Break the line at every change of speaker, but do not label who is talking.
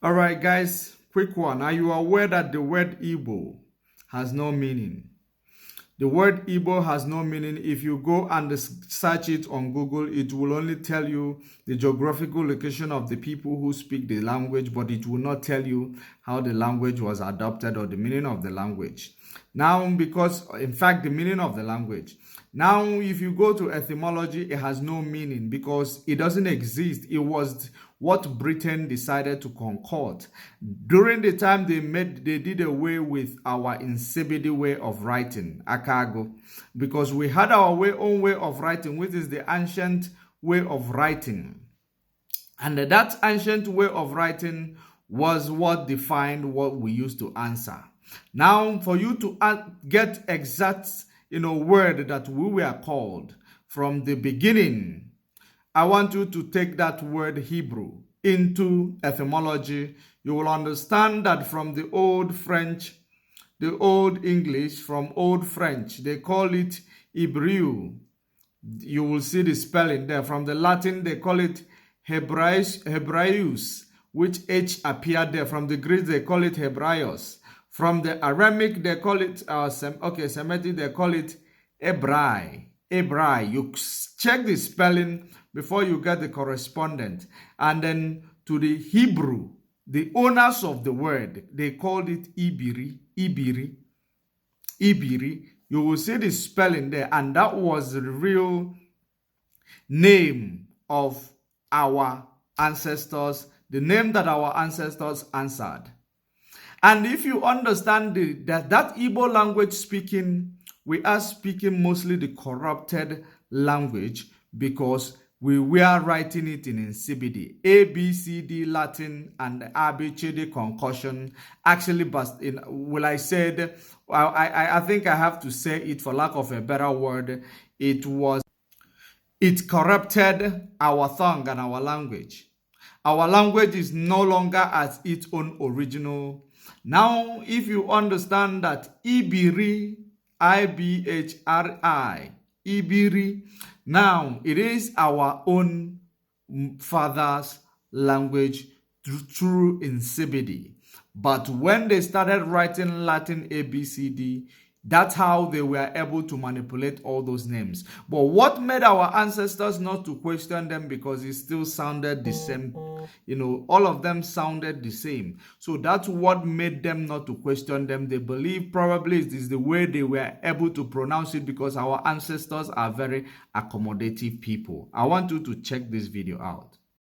All right, guys, quick one. Are you aware that the word Igbo has no meaning? The word Igbo has no meaning. If you go and search it on Google, it will only tell you the geographical location of the people who speak the language, but it will not tell you how the language was adopted or the meaning of the language. Now, because in fact, the meaning of the language. Now, if you go to etymology, it has no meaning because it doesn't exist. It was what Britain decided to concord. During the time they did away with our insipid way of writing, Akago, because we had our own way of writing, which is the ancient way of writing. And that ancient way of writing was what defined what we used to answer. Now, for you to get exact, word that we were called from the beginning, I want you to take that word Hebrew into etymology. You will understand that from the old French, the old English, from old French, they call it Hebrew. You will see the spelling there. From the Latin, they call it Hebraeus, which H appeared there. From the Greek, they call it Hebraios. From the Aramaic, they call it, Semitic, they call it Hebrai. Hebrai. You check the spelling before you get the correspondent. And then to the Hebrew, the owners of the word, they called it Ibiri. Ibiri. Ibiri. You will see the spelling there. And that was the real name of our ancestors, the name that our ancestors answered. And if you understand that Igbo language speaking, we are speaking mostly the corrupted language because we were writing it in insipid. A, B, C, D, Latin, and ABCD concussion. Actually, but I said, I think I have to say it for lack of a better word. It corrupted our tongue and our language. Our language is no longer as its own original. Now, if you understand that Ibiri, Ibhri, Ibiri, now it is our own father's language through insipidity. But when they started writing Latin ABCD, that's how they were able to manipulate all those names. But what made our ancestors not to question them? Because it still sounded the same. All of them sounded the same. So that's what made them not to question them. They believe probably it is the way they were able to pronounce it because our ancestors are very accommodative people. I want you to check this video out.